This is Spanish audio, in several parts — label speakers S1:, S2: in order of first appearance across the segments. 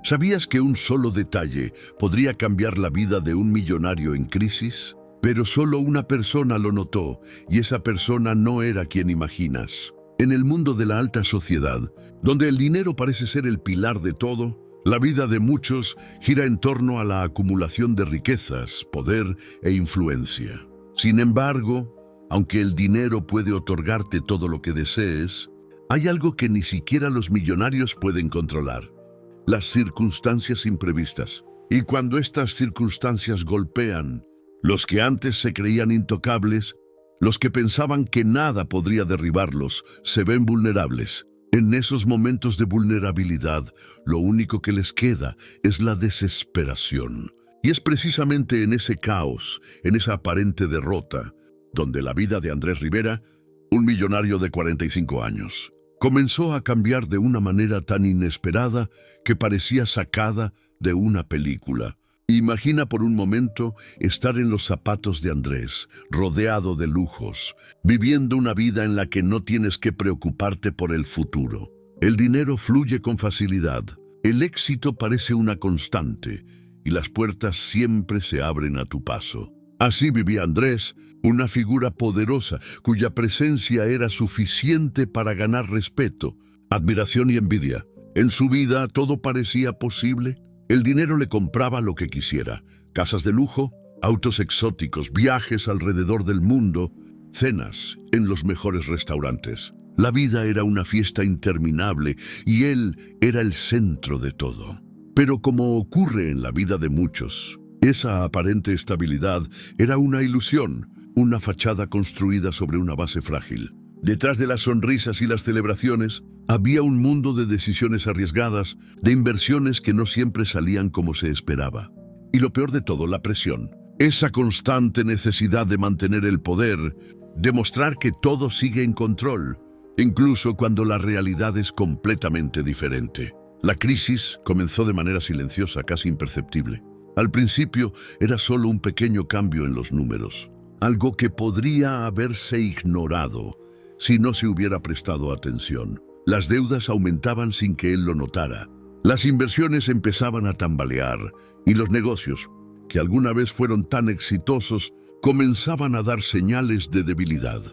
S1: ¿Sabías que un solo detalle podría cambiar la vida de un millonario en crisis? Pero solo una persona lo notó, y esa persona no era quien imaginas. En el mundo de la alta sociedad, donde el dinero parece ser el pilar de todo, la vida de muchos gira en torno a la acumulación de riquezas, poder e influencia. Sin embargo, aunque el dinero puede otorgarte todo lo que desees, hay algo que ni siquiera los millonarios pueden controlar: las circunstancias imprevistas. Y cuando estas circunstancias golpean, los que antes se creían intocables, los que pensaban que nada podría derribarlos, se ven vulnerables. En esos momentos de vulnerabilidad, lo único que les queda es la desesperación. Y es precisamente en ese caos, en esa aparente derrota, donde la vida de Andrés Rivera, un millonario de 45 años, comenzó a cambiar de una manera tan inesperada que parecía sacada de una película. Imagina por un momento estar en los zapatos de Andrés, rodeado de lujos, viviendo una vida en la que no tienes que preocuparte por el futuro. El dinero fluye con facilidad, el éxito parece una constante y las puertas siempre se abren a tu paso. Así vivía Andrés, una figura poderosa cuya presencia era suficiente para ganar respeto, admiración y envidia. En su vida todo parecía posible. El dinero le compraba lo que quisiera: casas de lujo, autos exóticos, viajes alrededor del mundo, cenas en los mejores restaurantes. La vida era una fiesta interminable y él era el centro de todo. Pero como ocurre en la vida de muchos, esa aparente estabilidad era una ilusión, una fachada construida sobre una base frágil. Detrás de las sonrisas y las celebraciones, había un mundo de decisiones arriesgadas, de inversiones que no siempre salían como se esperaba. Y lo peor de todo, la presión. Esa constante necesidad de mantener el poder, demostrar que todo sigue en control, incluso cuando la realidad es completamente diferente. La crisis comenzó de manera silenciosa, casi imperceptible. Al principio era solo un pequeño cambio en los números, algo que podría haberse ignorado si no se hubiera prestado atención. Las deudas aumentaban sin que él lo notara. Las inversiones empezaban a tambalear y los negocios, que alguna vez fueron tan exitosos, comenzaban a dar señales de debilidad.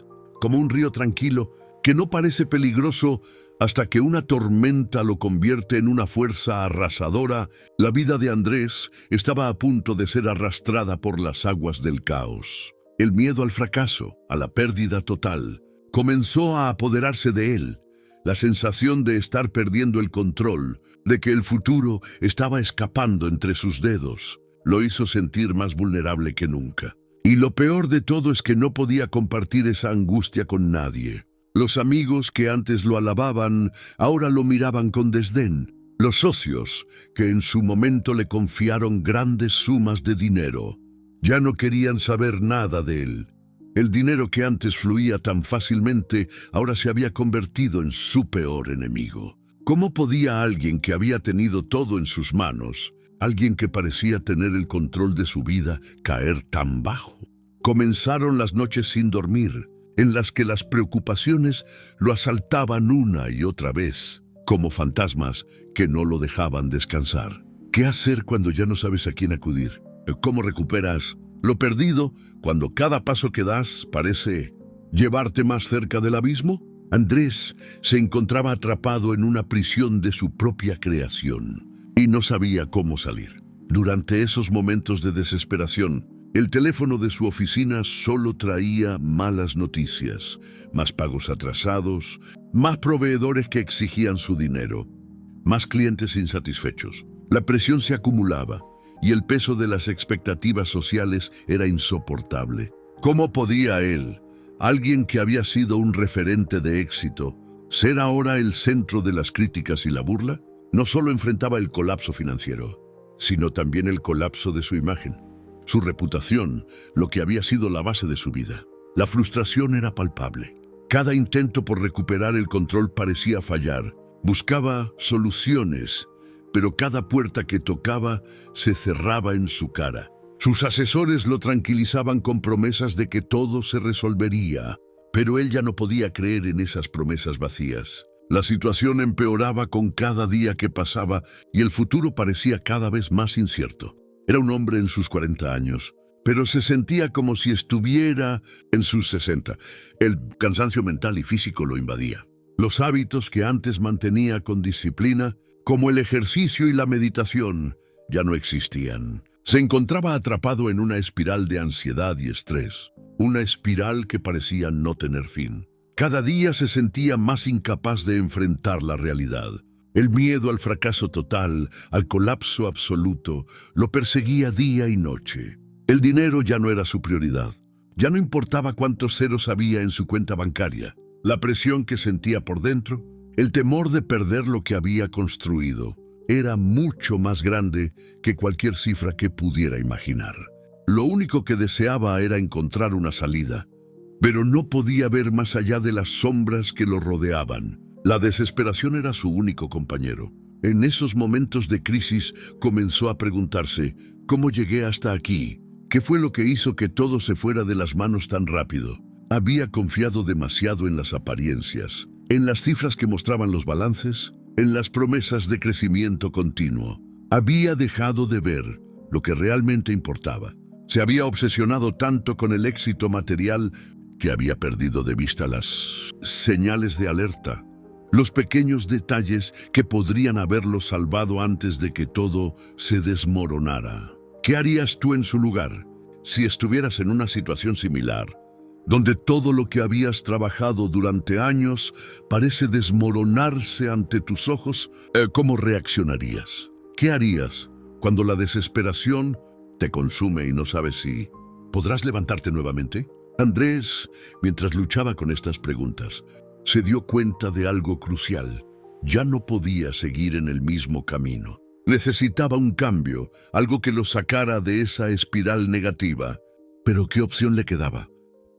S1: Como un río tranquilo que no parece peligroso hasta que una tormenta lo convierte en una fuerza arrasadora, la vida de Andrés estaba a punto de ser arrastrada por las aguas del caos. El miedo al fracaso, a la pérdida total, comenzó a apoderarse de él. La sensación de estar perdiendo el control, de que el futuro estaba escapando entre sus dedos, lo hizo sentir más vulnerable que nunca. Y lo peor de todo es que no podía compartir esa angustia con nadie. Los amigos que antes lo alababan, ahora lo miraban con desdén. Los socios, que en su momento le confiaron grandes sumas de dinero, ya no querían saber nada de él. El dinero que antes fluía tan fácilmente, ahora se había convertido en su peor enemigo. ¿Cómo podía alguien que había tenido todo en sus manos, alguien que parecía tener el control de su vida, caer tan bajo? Comenzaron las noches sin dormir, en las que las preocupaciones lo asaltaban una y otra vez, como fantasmas que no lo dejaban descansar. ¿Qué hacer cuando ya no sabes a quién acudir? ¿Cómo recuperas lo perdido cuando cada paso que das parece llevarte más cerca del abismo? Andrés se encontraba atrapado en una prisión de su propia creación y no sabía cómo salir. Durante esos momentos de desesperación, el teléfono de su oficina solo traía malas noticias, más pagos atrasados, más proveedores que exigían su dinero, más clientes insatisfechos. La presión se acumulaba y el peso de las expectativas sociales era insoportable. ¿Cómo podía él, alguien que había sido un referente de éxito, ser ahora el centro de las críticas y la burla? No solo enfrentaba el colapso financiero, sino también el colapso de su imagen, su reputación, lo que había sido la base de su vida. La frustración era palpable. Cada intento por recuperar el control parecía fallar. Buscaba soluciones, pero cada puerta que tocaba se cerraba en su cara. Sus asesores lo tranquilizaban con promesas de que todo se resolvería, pero él ya no podía creer en esas promesas vacías. La situación empeoraba con cada día que pasaba y el futuro parecía cada vez más incierto. Era un hombre en sus 40 años, pero se sentía como si estuviera en sus 60. El cansancio mental y físico lo invadía. Los hábitos que antes mantenía con disciplina, como el ejercicio y la meditación, ya no existían. Se encontraba atrapado en una espiral de ansiedad y estrés, una espiral que parecía no tener fin. Cada día se sentía más incapaz de enfrentar la realidad. El miedo al fracaso total, al colapso absoluto, lo perseguía día y noche. El dinero ya no era su prioridad. Ya no importaba cuántos ceros había en su cuenta bancaria. La presión que sentía por dentro, el temor de perder lo que había construido, era mucho más grande que cualquier cifra que pudiera imaginar. Lo único que deseaba era encontrar una salida, pero no podía ver más allá de las sombras que lo rodeaban. La desesperación era su único compañero. En esos momentos de crisis comenzó a preguntarse, ¿cómo llegué hasta aquí? ¿Qué fue lo que hizo que todo se fuera de las manos tan rápido? Había confiado demasiado en las apariencias, en las cifras que mostraban los balances, en las promesas de crecimiento continuo. Había dejado de ver lo que realmente importaba. Se había obsesionado tanto con el éxito material que había perdido de vista las señales de alerta, los pequeños detalles que podrían haberlo salvado antes de que todo se desmoronara. ¿Qué harías tú en su lugar si estuvieras en una situación similar, donde todo lo que habías trabajado durante años parece desmoronarse ante tus ojos? ¿Cómo reaccionarías? ¿Qué harías cuando la desesperación te consume y no sabes si podrás levantarte nuevamente? Andrés, mientras luchaba con estas preguntas, se dio cuenta de algo crucial. Ya no podía seguir en el mismo camino. Necesitaba un cambio, algo que lo sacara de esa espiral negativa. Pero ¿qué opción le quedaba?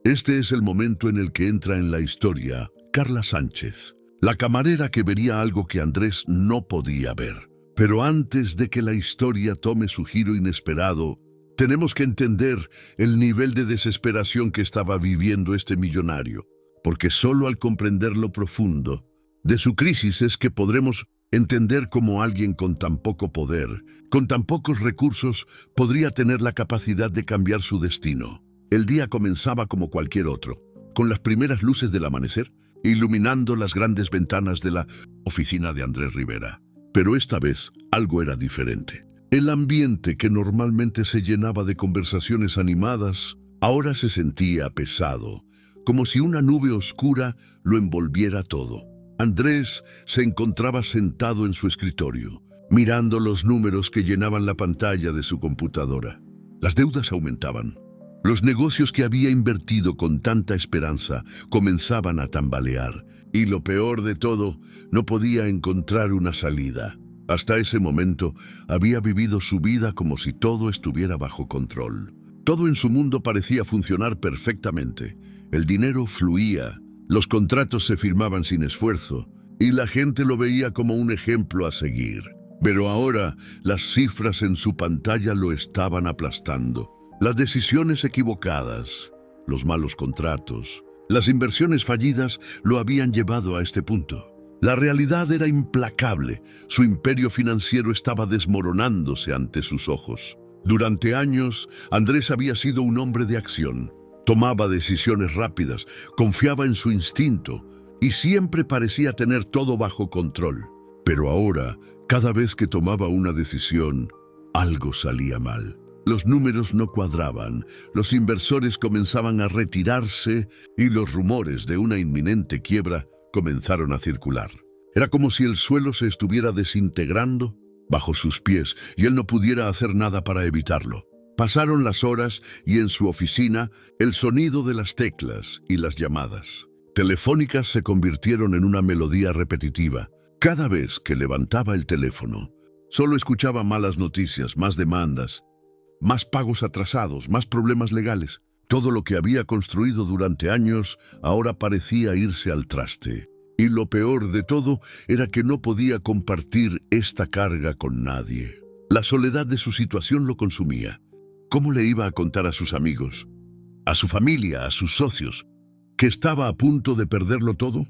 S1: Este es el momento en el que entra en la historia Carla Sánchez, la camarera que vería algo que Andrés no podía ver. Pero antes de que la historia tome su giro inesperado, tenemos que entender el nivel de desesperación que estaba viviendo este millonario, porque solo al comprender lo profundo de su crisis es que podremos entender cómo alguien con tan poco poder, con tan pocos recursos, podría tener la capacidad de cambiar su destino. El día comenzaba como cualquier otro, con las primeras luces del amanecer, iluminando las grandes ventanas de la oficina de Andrés Rivera. Pero esta vez algo era diferente. El ambiente que normalmente se llenaba de conversaciones animadas, ahora se sentía pesado, como si una nube oscura lo envolviera todo. Andrés se encontraba sentado en su escritorio, mirando los números que llenaban la pantalla de su computadora. Las deudas aumentaban. Los negocios que había invertido con tanta esperanza comenzaban a tambalear, y lo peor de todo, no podía encontrar una salida. Hasta ese momento había vivido su vida como si todo estuviera bajo control. Todo en su mundo parecía funcionar perfectamente. El dinero fluía, los contratos se firmaban sin esfuerzo, y la gente lo veía como un ejemplo a seguir. Pero ahora las cifras en su pantalla lo estaban aplastando. Las decisiones equivocadas, los malos contratos, las inversiones fallidas lo habían llevado a este punto. La realidad era implacable. Su imperio financiero estaba desmoronándose ante sus ojos. Durante años, Andrés había sido un hombre de acción. Tomaba decisiones rápidas, confiaba en su instinto y siempre parecía tener todo bajo control. Pero ahora, cada vez que tomaba una decisión, algo salía mal. Los números no cuadraban, los inversores comenzaban a retirarse y los rumores de una inminente quiebra comenzaron a circular. Era como si el suelo se estuviera desintegrando bajo sus pies y él no pudiera hacer nada para evitarlo. Pasaron las horas y en su oficina el sonido de las teclas y las llamadas telefónicas se convirtieron en una melodía repetitiva. Cada vez que levantaba el teléfono, solo escuchaba malas noticias, más demandas, más pagos atrasados, más problemas legales. Todo lo que había construido durante años ahora parecía irse al traste. Y lo peor de todo era que no podía compartir esta carga con nadie. La soledad de su situación lo consumía. ¿Cómo le iba a contar a sus amigos, a su familia, a sus socios, que estaba a punto de perderlo todo?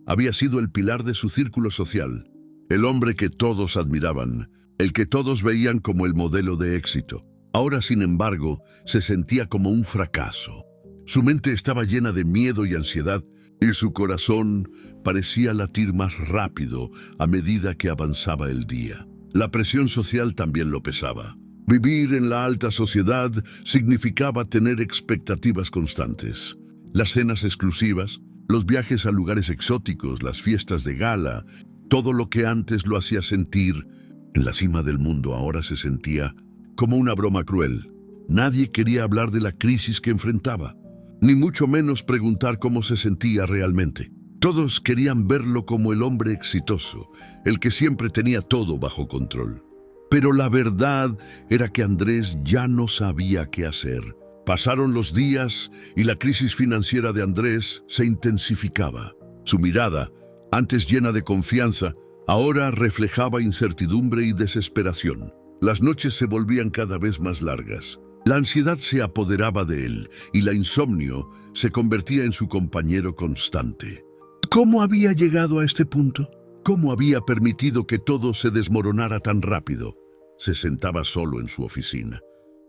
S1: Había sido el pilar de su círculo social, el hombre que todos admiraban, el que todos veían como el modelo de éxito. Ahora, sin embargo, se sentía como un fracaso. Su mente estaba llena de miedo y ansiedad, y su corazón parecía latir más rápido a medida que avanzaba el día. La presión social también lo pesaba. Vivir en la alta sociedad significaba tener expectativas constantes. Las cenas exclusivas, los viajes a lugares exóticos, las fiestas de gala, todo lo que antes lo hacía sentir en la cima del mundo ahora se sentía como una broma cruel. Nadie quería hablar de la crisis que enfrentaba, ni mucho menos preguntar cómo se sentía realmente. Todos querían verlo como el hombre exitoso, el que siempre tenía todo bajo control. Pero la verdad era que Andrés ya no sabía qué hacer. Pasaron los días y la crisis financiera de Andrés se intensificaba. Su mirada, antes llena de confianza, ahora reflejaba incertidumbre y desesperación. Las noches se volvían cada vez más largas. La ansiedad se apoderaba de él y la insomnio se convertía en su compañero constante. ¿Cómo había llegado a este punto? ¿Cómo había permitido que todo se desmoronara tan rápido? Se sentaba solo en su oficina,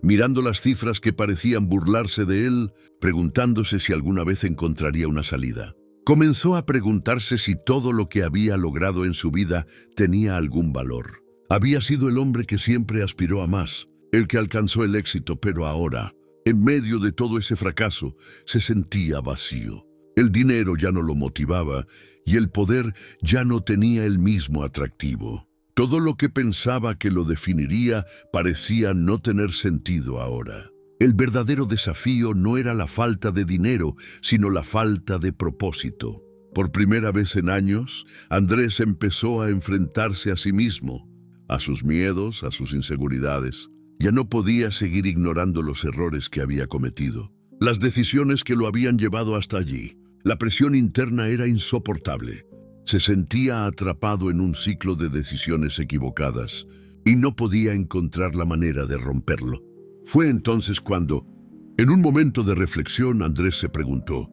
S1: mirando las cifras que parecían burlarse de él, preguntándose si alguna vez encontraría una salida. Comenzó a preguntarse si todo lo que había logrado en su vida tenía algún valor. Había sido el hombre que siempre aspiró a más, el que alcanzó el éxito, pero ahora, en medio de todo ese fracaso, se sentía vacío. El dinero ya no lo motivaba y el poder ya no tenía el mismo atractivo. Todo lo que pensaba que lo definiría parecía no tener sentido ahora. El verdadero desafío no era la falta de dinero, sino la falta de propósito. Por primera vez en años, Andrés empezó a enfrentarse a sí mismo, a sus miedos, a sus inseguridades. Ya no podía seguir ignorando los errores que había cometido, las decisiones que lo habían llevado hasta allí. La presión interna era insoportable. Se sentía atrapado en un ciclo de decisiones equivocadas y no podía encontrar la manera de romperlo. Fue entonces cuando, en un momento de reflexión, Andrés se preguntó: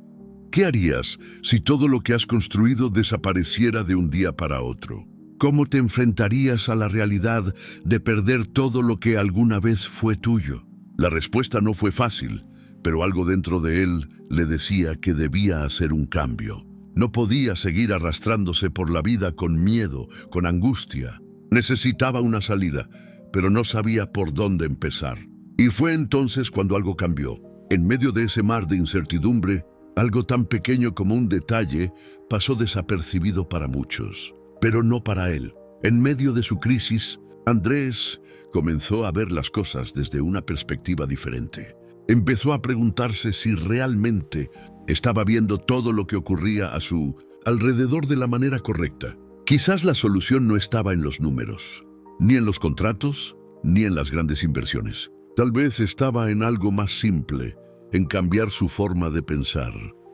S1: ¿qué harías si todo lo que has construido desapareciera de un día para otro? ¿Cómo te enfrentarías a la realidad de perder todo lo que alguna vez fue tuyo? La respuesta no fue fácil, pero algo dentro de él le decía que debía hacer un cambio. No podía seguir arrastrándose por la vida con miedo, con angustia. Necesitaba una salida, pero no sabía por dónde empezar. Y fue entonces cuando algo cambió. En medio de ese mar de incertidumbre, algo tan pequeño como un detalle pasó desapercibido para muchos, pero no para él. En medio de su crisis, Andrés comenzó a ver las cosas desde una perspectiva diferente. Empezó a preguntarse si realmente estaba viendo todo lo que ocurría a su alrededor de la manera correcta. Quizás la solución no estaba en los números, ni en los contratos, ni en las grandes inversiones. Tal vez estaba en algo más simple, en cambiar su forma de pensar.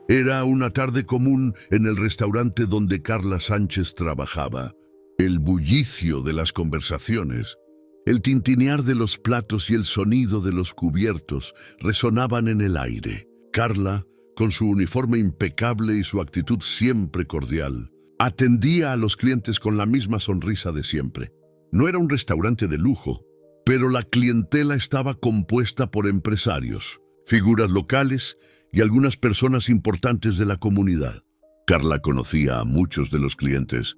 S1: Era una tarde común en el restaurante donde Carla Sánchez trabajaba. El bullicio de las conversaciones, el tintinear de los platos y el sonido de los cubiertos resonaban en el aire. Carla, con su uniforme impecable y su actitud siempre cordial, atendía a los clientes con la misma sonrisa de siempre. No era un restaurante de lujo, pero la clientela estaba compuesta por empresarios, figuras locales y algunas personas importantes de la comunidad. Carla conocía a muchos de los clientes,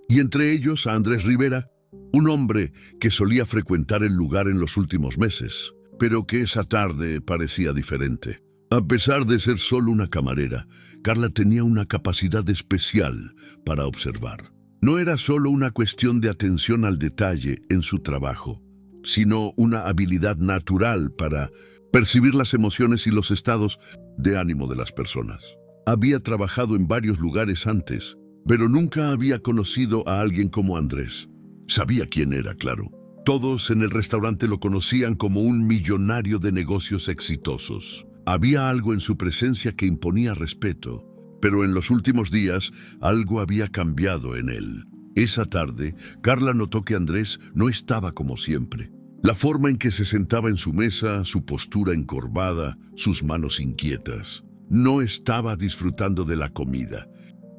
S1: y entre ellos a Andrés Rivera, un hombre que solía frecuentar el lugar en los últimos meses, pero que esa tarde parecía diferente. A pesar de ser solo una camarera, Carla tenía una capacidad especial para observar. No era solo una cuestión de atención al detalle en su trabajo, sino una habilidad natural para percibir las emociones y los estados de ánimo de las personas. Había trabajado en varios lugares antes, pero nunca había conocido a alguien como Andrés. Sabía quién era, claro. Todos en el restaurante lo conocían como un millonario de negocios exitosos. Había algo en su presencia que imponía respeto, pero en los últimos días algo había cambiado en él. Esa tarde, Carla notó que Andrés no estaba como siempre. La forma en que se sentaba en su mesa, su postura encorvada, sus manos inquietas. No estaba disfrutando de la comida.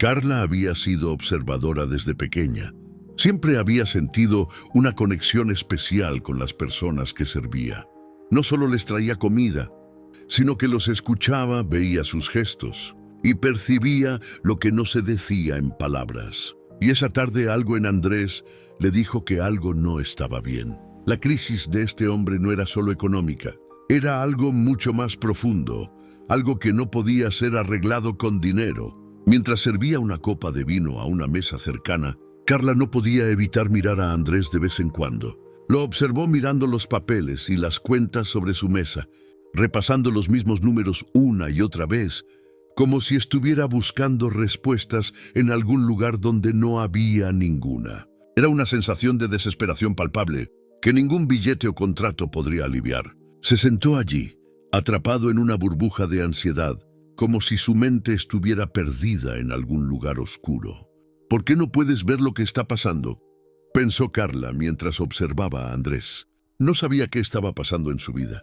S1: Carla había sido observadora desde pequeña. Siempre había sentido una conexión especial con las personas que servía. No solo les traía comida, sino que los escuchaba, veía sus gestos y percibía lo que no se decía en palabras. Y esa tarde algo en Andrés le dijo que algo no estaba bien. La crisis de este hombre no era solo económica, era algo mucho más profundo, algo que no podía ser arreglado con dinero. Mientras servía una copa de vino a una mesa cercana, Carla no podía evitar mirar a Andrés de vez en cuando. Lo observó mirando los papeles y las cuentas sobre su mesa, repasando los mismos números una y otra vez, como si estuviera buscando respuestas en algún lugar donde no había ninguna. Era una sensación de desesperación palpable que ningún billete o contrato podría aliviar. Se sentó allí, atrapado en una burbuja de ansiedad, como si su mente estuviera perdida en algún lugar oscuro. ¿Por qué no puedes ver lo que está pasando?, pensó Carla mientras observaba a Andrés. No sabía qué estaba pasando en su vida,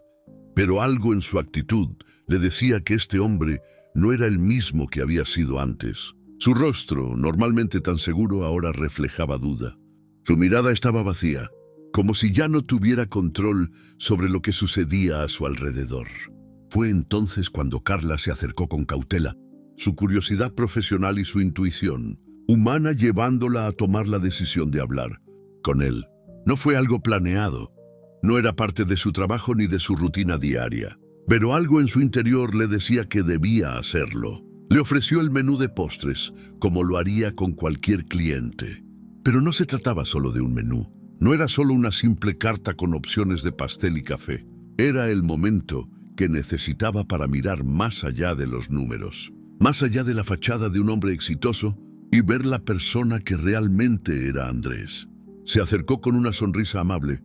S1: pero algo en su actitud le decía que este hombre no era el mismo que había sido antes. Su rostro, normalmente tan seguro, ahora reflejaba duda. Su mirada estaba vacía, como si ya no tuviera control sobre lo que sucedía a su alrededor. Fue entonces cuando Carla se acercó con cautela, su curiosidad profesional y su intuición humana llevándola a tomar la decisión de hablar con él. No fue algo planeado, no era parte de su trabajo ni de su rutina diaria, pero algo en su interior le decía que debía hacerlo. Le ofreció el menú de postres, como lo haría con cualquier cliente. Pero no se trataba solo de un menú, no era solo una simple carta con opciones de pastel y café. Era el momento que necesitaba para mirar más allá de los números, más allá de la fachada de un hombre exitoso, y ver la persona que realmente era Andrés. Se acercó con una sonrisa amable,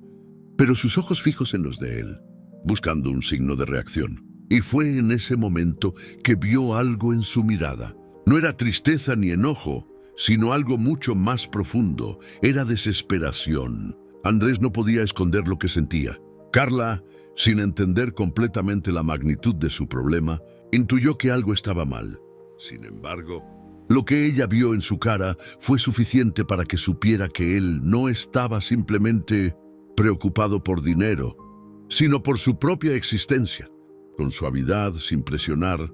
S1: pero sus ojos fijos en los de él, buscando un signo de reacción. Y fue en ese momento que vio algo en su mirada. No era tristeza ni enojo, sino algo mucho más profundo. Era desesperación. Andrés no podía esconder lo que sentía. Carla, sin entender completamente la magnitud de su problema, intuyó que algo estaba mal. Sin embargo, lo que ella vio en su cara fue suficiente para que supiera que él no estaba simplemente preocupado por dinero, sino por su propia existencia. Con suavidad, sin presionar,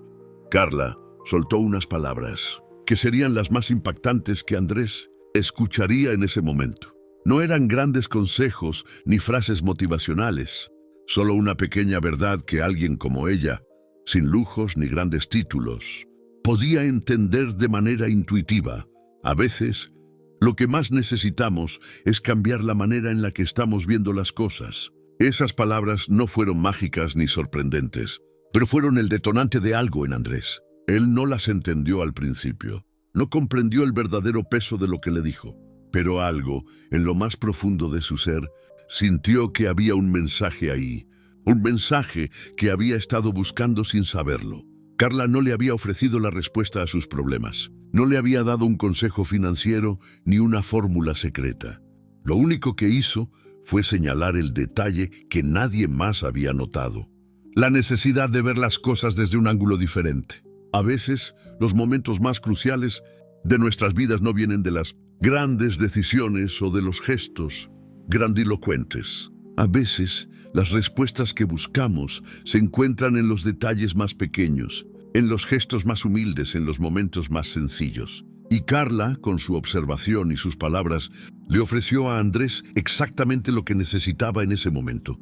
S1: Carla soltó unas palabras que serían las más impactantes que Andrés escucharía en ese momento. No eran grandes consejos ni frases motivacionales, solo una pequeña verdad que alguien como ella, sin lujos ni grandes títulos, podía entender de manera intuitiva. A veces, lo que más necesitamos es cambiar la manera en la que estamos viendo las cosas. Esas palabras no fueron mágicas ni sorprendentes, pero fueron el detonante de algo en Andrés. Él no las entendió al principio, no comprendió el verdadero peso de lo que le dijo, pero algo, en lo más profundo de su ser, sintió que había un mensaje ahí, un mensaje que había estado buscando sin saberlo. Carla no le había ofrecido la respuesta a sus problemas, no le había dado un consejo financiero ni una fórmula secreta. Lo único que hizo fue señalar el detalle que nadie más había notado: la necesidad de ver las cosas desde un ángulo diferente. A veces, los momentos más cruciales de nuestras vidas no vienen de las grandes decisiones o de los gestos grandilocuentes. A veces, las respuestas que buscamos se encuentran en los detalles más pequeños, en los gestos más humildes, en los momentos más sencillos. Y Carla, con su observación y sus palabras, le ofreció a Andrés exactamente lo que necesitaba en ese momento: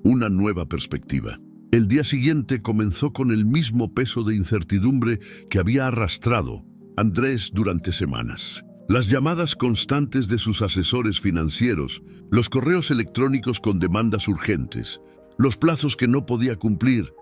S1: una nueva perspectiva. El día siguiente comenzó con el mismo peso de incertidumbre que había arrastrado Andrés durante semanas. Las llamadas constantes de sus asesores financieros, los correos electrónicos con demandas urgentes, los plazos que no podía cumplir,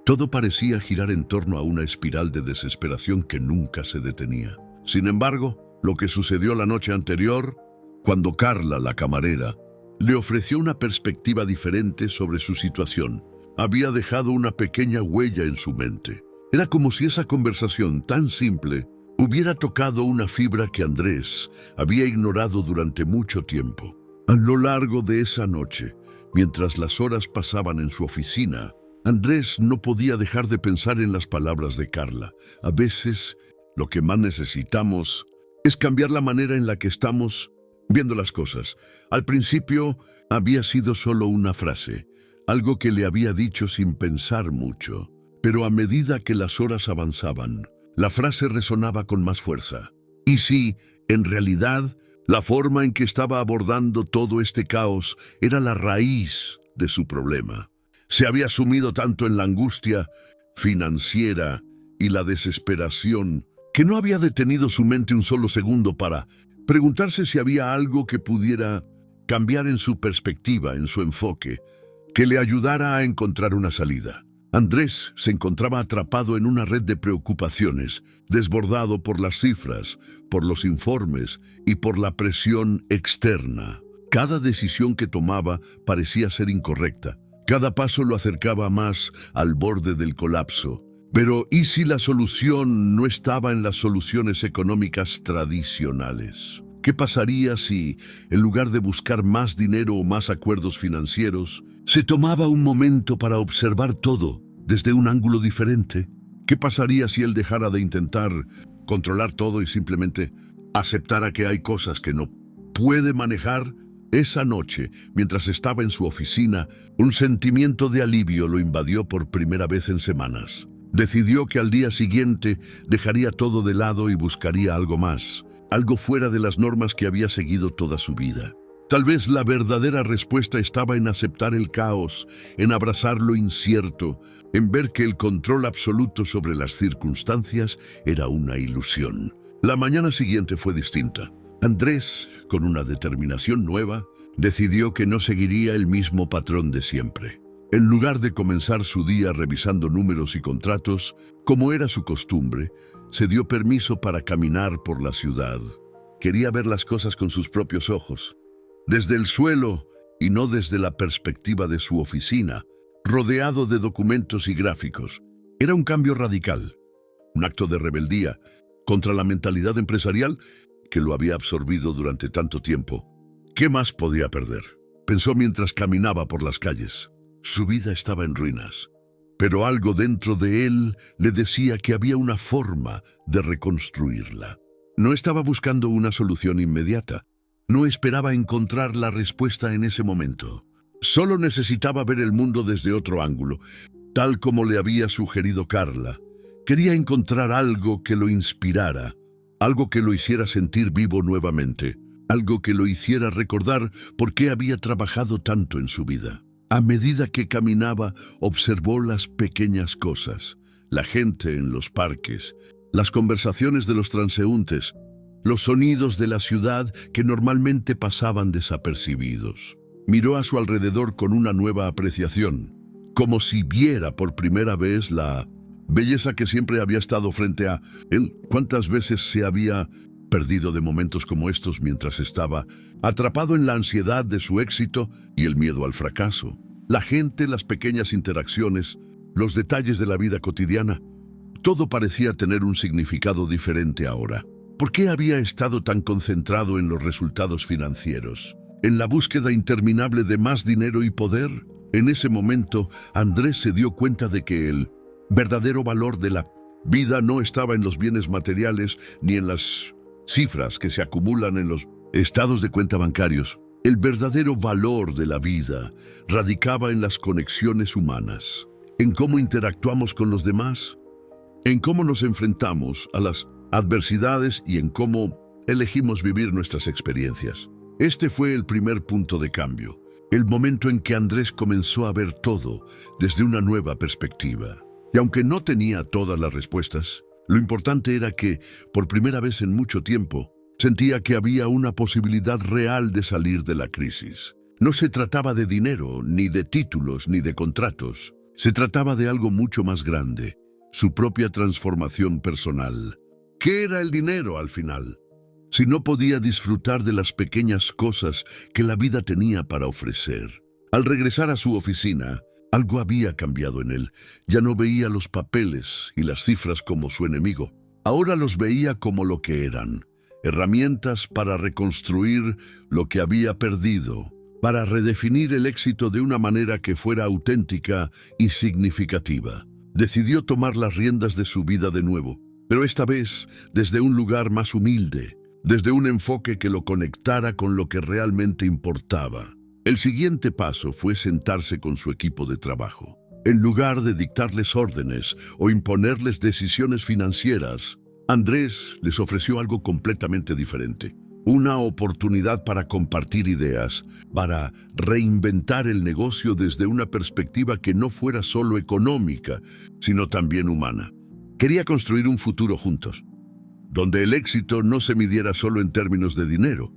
S1: todo parecía girar en torno a una espiral de desesperación que nunca se detenía. Sin embargo, lo que sucedió la noche anterior, cuando Carla, la camarera, le ofreció una perspectiva diferente sobre su situación, había dejado una pequeña huella en su mente. Era como si esa conversación tan simple hubiera tocado una fibra que Andrés había ignorado durante mucho tiempo. A lo largo de esa noche, mientras las horas pasaban en su oficina, Andrés no podía dejar de pensar en las palabras de Carla. A veces, Lo que más necesitamos es cambiar la manera en la que estamos viendo las cosas. Al principio había sido solo una frase, algo que le había dicho sin pensar mucho. Pero a medida que las horas avanzaban, la frase resonaba con más fuerza. Y sí, en realidad, la forma en que estaba abordando todo este caos era la raíz de su problema. Se había sumido tanto en la angustia financiera y la desesperación que no había detenido su mente un solo segundo para preguntarse si había algo que pudiera cambiar en su perspectiva, en su enfoque, que le ayudara a encontrar una salida. Andrés se encontraba atrapado en una red de preocupaciones, desbordado por las cifras, por los informes y por la presión externa. Cada decisión que tomaba parecía ser incorrecta. Cada paso lo acercaba más al borde del colapso. Pero ¿y si la solución no estaba en las soluciones económicas tradicionales? ¿Qué pasaría si, en lugar de buscar más dinero o más acuerdos financieros, se tomaba un momento para observar todo desde un ángulo diferente? ¿Qué pasaría si él dejara de intentar controlar todo y simplemente aceptara que hay cosas que no puede manejar? Esa noche, mientras estaba en su oficina, un sentimiento de alivio lo invadió por primera vez en semanas. Decidió que al día siguiente dejaría todo de lado y buscaría algo más, algo fuera de las normas que había seguido toda su vida. Tal vez la verdadera respuesta estaba en aceptar el caos, en abrazar lo incierto, en ver que el control absoluto sobre las circunstancias era una ilusión. La mañana siguiente fue distinta. Andrés, con una determinación nueva, decidió que no seguiría el mismo patrón de siempre. En lugar de comenzar su día revisando números y contratos, como era su costumbre, se dio permiso para caminar por la ciudad. Quería ver las cosas con sus propios ojos, desde el suelo y no desde la perspectiva de su oficina, rodeado de documentos y gráficos. Era un cambio radical, un acto de rebeldía contra la mentalidad empresarial que lo había absorbido durante tanto tiempo. ¿Qué más podía perder?, pensó mientras caminaba por las calles. Su vida estaba en ruinas, pero algo dentro de él le decía que había una forma de reconstruirla. No estaba buscando una solución inmediata. No esperaba encontrar la respuesta en ese momento. Solo necesitaba ver el mundo desde otro ángulo, tal como le había sugerido Carla. Quería encontrar algo que lo inspirara, algo que lo hiciera sentir vivo nuevamente, algo que lo hiciera recordar por qué había trabajado tanto en su vida. A medida que caminaba, observó las pequeñas cosas, la gente en los parques, las conversaciones de los transeúntes, los sonidos de la ciudad que normalmente pasaban desapercibidos. Miró a su alrededor con una nueva apreciación, como si viera por primera vez la belleza que siempre había estado frente a él. ¿Cuántas veces se había perdido de momentos como estos mientras estaba atrapado en la ansiedad de su éxito y el miedo al fracaso? La gente, las pequeñas interacciones, los detalles de la vida cotidiana, todo parecía tener un significado diferente ahora. ¿Por qué había estado tan concentrado en los resultados financieros, en la búsqueda interminable de más dinero y poder? En ese momento, Andrés se dio cuenta de que el verdadero valor de la vida no estaba en los bienes materiales ni en las cifras que se acumulan en los estados de cuenta bancarios. El verdadero valor de la vida radicaba en las conexiones humanas, en cómo interactuamos con los demás, en cómo nos enfrentamos a las adversidades y en cómo elegimos vivir nuestras experiencias. Este fue el primer punto de cambio, el momento en que Andrés comenzó a ver todo desde una nueva perspectiva. Y aunque no tenía todas las respuestas, lo importante era que, por primera vez en mucho tiempo, sentía que había una posibilidad real de salir de la crisis. No se trataba de dinero, ni de títulos, ni de contratos. Se trataba de algo mucho más grande, su propia transformación personal. ¿Qué era el dinero al final? Si no podía disfrutar de las pequeñas cosas que la vida tenía para ofrecer. Al regresar a su oficina, algo había cambiado en él. Ya no veía los papeles y las cifras como su enemigo. Ahora los veía como lo que eran: herramientas para reconstruir lo que había perdido, para redefinir el éxito de una manera que fuera auténtica y significativa. Decidió tomar las riendas de su vida de nuevo. pero esta vez desde un lugar más humilde, desde un enfoque que lo conectara con lo que realmente importaba. El siguiente paso fue sentarse con su equipo de trabajo. En lugar de dictarles órdenes o imponerles decisiones financieras, Andrés les ofreció algo completamente diferente. Una oportunidad para compartir ideas, para reinventar el negocio desde una perspectiva que no fuera solo económica, sino también humana. Quería construir un futuro juntos, donde el éxito no se midiera solo en términos de dinero,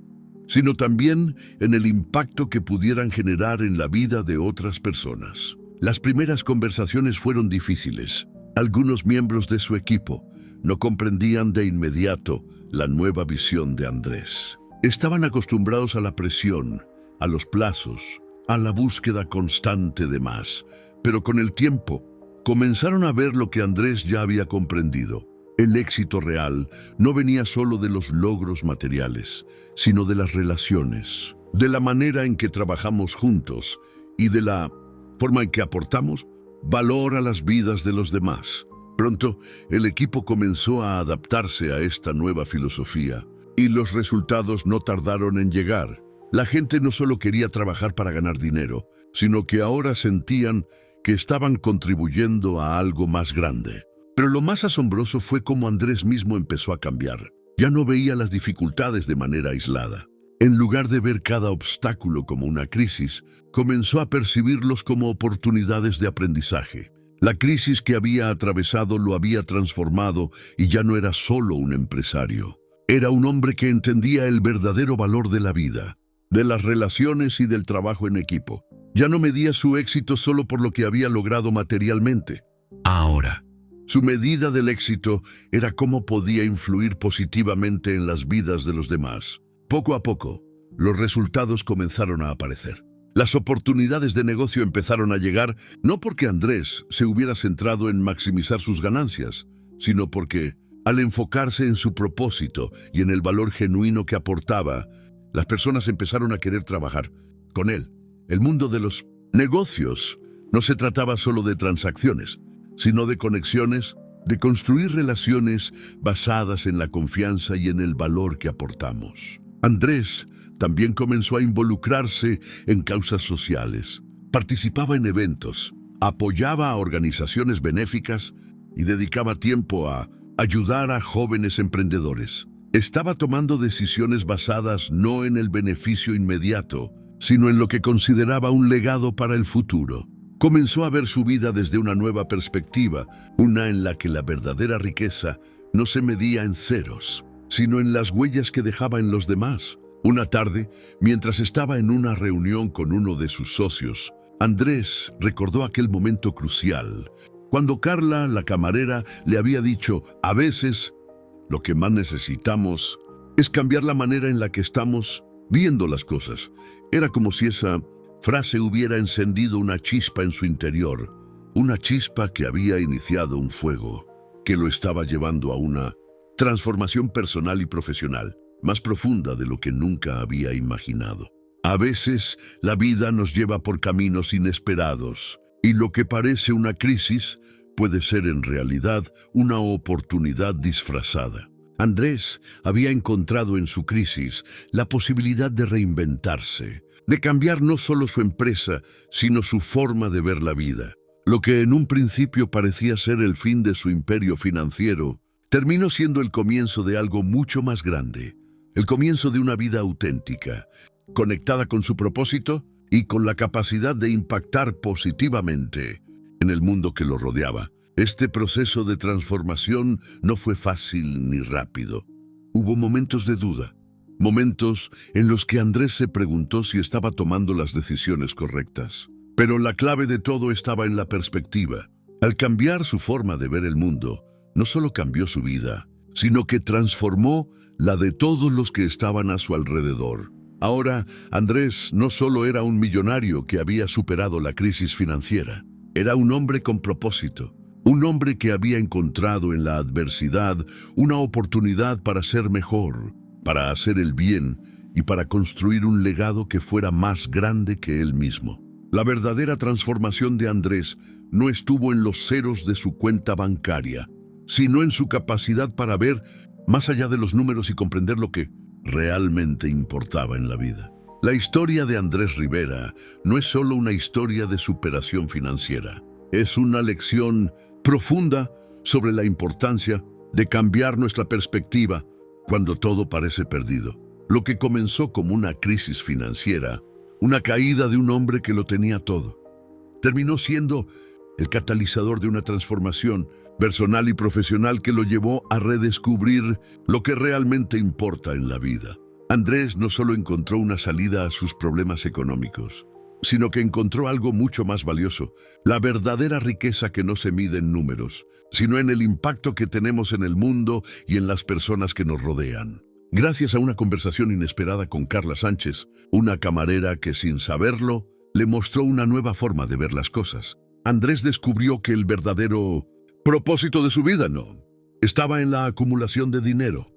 S1: sino también en el impacto que pudieran generar en la vida de otras personas. Las primeras conversaciones fueron difíciles. Algunos miembros de su equipo no comprendían de inmediato la nueva visión de Andrés. Estaban acostumbrados a la presión, a los plazos, a la búsqueda constante de más, pero con el tiempo comenzaron a ver lo que Andrés ya había comprendido. El éxito real no venía solo de los logros materiales, sino de las relaciones, de la manera en que trabajamos juntos y de la forma en que aportamos valor a las vidas de los demás. Pronto, el equipo comenzó a adaptarse a esta nueva filosofía y los resultados no tardaron en llegar. La gente no solo quería trabajar para ganar dinero, sino que ahora sentían que estaban contribuyendo a algo más grande. Pero lo más asombroso fue cómo Andrés mismo empezó a cambiar. Ya no veía las dificultades de manera aislada. En lugar de ver cada obstáculo como una crisis, comenzó a percibirlos como oportunidades de aprendizaje. La crisis que había atravesado lo había transformado y ya no era solo un empresario. Era un hombre que entendía el verdadero valor de la vida, de las relaciones y del trabajo en equipo. Ya no medía su éxito solo por lo que había logrado materialmente. Ahora, su medida del éxito era cómo podía influir positivamente en las vidas de los demás. Poco a poco, los resultados comenzaron a aparecer. Las oportunidades de negocio empezaron a llegar no porque Andrés se hubiera centrado en maximizar sus ganancias, sino porque, al enfocarse en su propósito y en el valor genuino que aportaba, las personas empezaron a querer trabajar con él. El mundo de los negocios no se trataba solo de transacciones, sino de conexiones, de construir relaciones basadas en la confianza y en el valor que aportamos. Andrés también comenzó a involucrarse en causas sociales. Participaba en eventos, apoyaba a organizaciones benéficas y dedicaba tiempo a ayudar a jóvenes emprendedores. Estaba tomando decisiones basadas no en el beneficio inmediato, sino en lo que consideraba un legado para el futuro. Comenzó a ver su vida desde una nueva perspectiva, una en la que la verdadera riqueza no se medía en ceros, sino en las huellas que dejaba en los demás. Una tarde, mientras estaba en una reunión con uno de sus socios, Andrés recordó aquel momento crucial, cuando Carla, la camarera, le había dicho: a veces, lo que más necesitamos es cambiar la manera en la que estamos viendo las cosas. Era como si esa frase hubiera encendido una chispa en su interior, una chispa que había iniciado un fuego, que lo estaba llevando a una transformación personal y profesional, más profunda de lo que nunca había imaginado. A veces, la vida nos lleva por caminos inesperados, y lo que parece una crisis puede ser en realidad una oportunidad disfrazada. Andrés había encontrado en su crisis la posibilidad de reinventarse, de cambiar no solo su empresa, sino su forma de ver la vida. Lo que en un principio parecía ser el fin de su imperio financiero, terminó siendo el comienzo de algo mucho más grande. El comienzo de una vida auténtica, conectada con su propósito y con la capacidad de impactar positivamente en el mundo que lo rodeaba. Este proceso de transformación no fue fácil ni rápido. Hubo momentos de duda, momentos en los que Andrés se preguntó si estaba tomando las decisiones correctas. Pero la clave de todo estaba en la perspectiva. Al cambiar su forma de ver el mundo, no solo cambió su vida, sino que transformó la de todos los que estaban a su alrededor. Ahora, Andrés no solo era un millonario que había superado la crisis financiera, era un hombre con propósito, un hombre que había encontrado en la adversidad una oportunidad para ser mejor, para hacer el bien y para construir un legado que fuera más grande que él mismo. La verdadera transformación de Andrés no estuvo en los ceros de su cuenta bancaria, sino en su capacidad para ver más allá de los números y comprender lo que realmente importaba en la vida. La historia de Andrés Rivera no es solo una historia de superación financiera, es una lección profunda sobre la importancia de cambiar nuestra perspectiva cuando todo parece perdido. Lo que comenzó como una crisis financiera, una caída de un hombre que lo tenía todo, terminó siendo el catalizador de una transformación personal y profesional que lo llevó a redescubrir lo que realmente importa en la vida. Andrés no solo encontró una salida a sus problemas económicos, sino que encontró algo mucho más valioso, la verdadera riqueza que no se mide en números, sino en el impacto que tenemos en el mundo y en las personas que nos rodean. Gracias a una conversación inesperada con Carla Sánchez, una camarera que sin saberlo, le mostró una nueva forma de ver las cosas. Andrés descubrió que el verdadero propósito de su vida no estaba en la acumulación de dinero,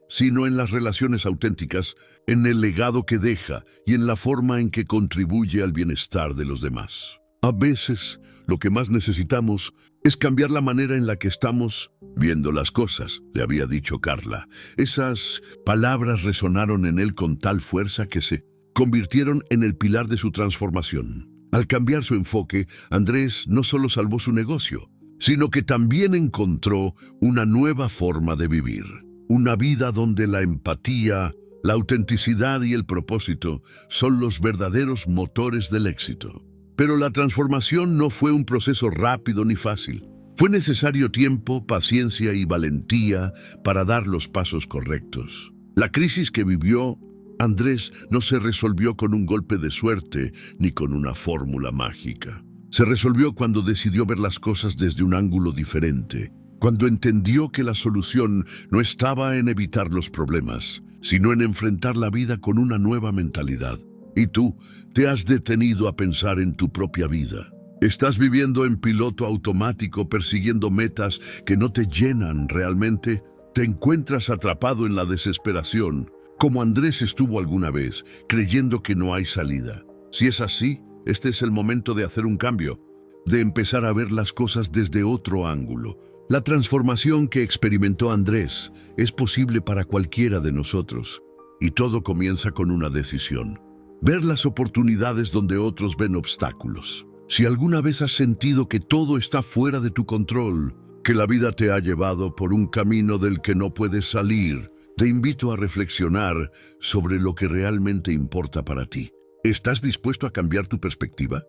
S1: sino en las relaciones auténticas, en el legado que deja y en la forma en que contribuye al bienestar de los demás. A veces, lo que más necesitamos es cambiar la manera en la que estamos viendo las cosas, le había dicho Carla. Esas palabras resonaron en él con tal fuerza que se convirtieron en el pilar de su transformación. Al cambiar su enfoque, Andrés no solo salvó su negocio, sino que también encontró una nueva forma de vivir. Una vida donde la empatía, la autenticidad y el propósito son los verdaderos motores del éxito. Pero la transformación no fue un proceso rápido ni fácil. Fue necesario tiempo, paciencia y valentía para dar los pasos correctos. La crisis que vivió Andrés no se resolvió con un golpe de suerte ni con una fórmula mágica. Se resolvió cuando decidió ver las cosas desde un ángulo diferente, cuando entendió que la solución no estaba en evitar los problemas, sino en enfrentar la vida con una nueva mentalidad. ¿Y tú te has detenido a pensar en tu propia vida? ¿Estás viviendo en piloto automático persiguiendo metas que no te llenan realmente? ¿Te encuentras atrapado en la desesperación, como Andrés estuvo alguna vez, creyendo que no hay salida? Si es así, este es el momento de hacer un cambio, de empezar a ver las cosas desde otro ángulo. La transformación que experimentó Andrés es posible para cualquiera de nosotros, y todo comienza con una decisión: ver las oportunidades donde otros ven obstáculos. Si alguna vez has sentido que todo está fuera de tu control, que la vida te ha llevado por un camino del que no puedes salir, te invito a reflexionar sobre lo que realmente importa para ti. ¿Estás dispuesto a cambiar tu perspectiva?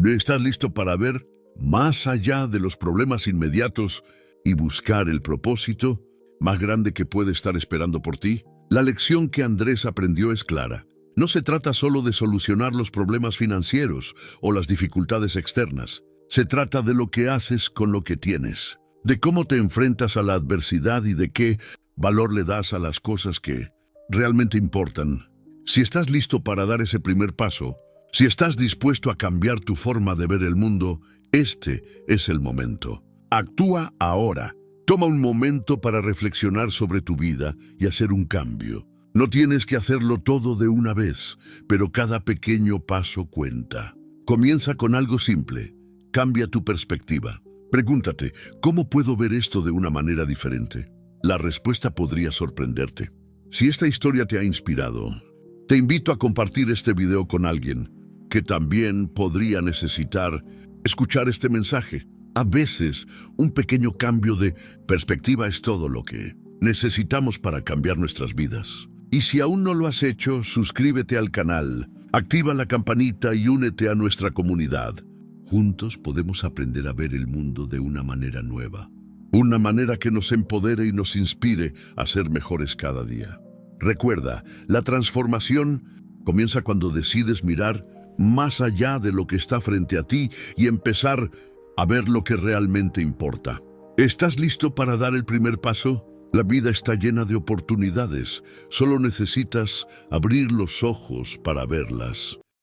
S1: ¿Estás listo para ver más allá de los problemas inmediatos y buscar el propósito más grande que puede estar esperando por ti? La lección que Andrés aprendió es clara. No se trata solo de solucionar los problemas financieros o las dificultades externas. Se trata de lo que haces con lo que tienes, de cómo te enfrentas a la adversidad y de qué valor le das a las cosas que realmente importan. Si estás listo para dar ese primer paso, si estás dispuesto a cambiar tu forma de ver el mundo, este es el momento. Actúa ahora. Toma un momento para reflexionar sobre tu vida y hacer un cambio. No tienes que hacerlo todo de una vez, pero cada pequeño paso cuenta. Comienza con algo simple. Cambia tu perspectiva. Pregúntate, ¿cómo puedo ver esto de una manera diferente? La respuesta podría sorprenderte. Si esta historia te ha inspirado, te invito a compartir este video con alguien que también podría necesitar escuchar este mensaje. A veces, un pequeño cambio de perspectiva es todo lo que necesitamos para cambiar nuestras vidas. Y si aún no lo has hecho, suscríbete al canal, activa la campanita y únete a nuestra comunidad. Juntos podemos aprender a ver el mundo de una manera nueva. Una manera que nos empodere y nos inspire a ser mejores cada día. Recuerda, la transformación comienza cuando decides mirar más allá de lo que está frente a ti y empezar a ver lo que realmente importa. ¿Estás listo para dar el primer paso? La vida está llena de oportunidades. Solo necesitas abrir los ojos para verlas.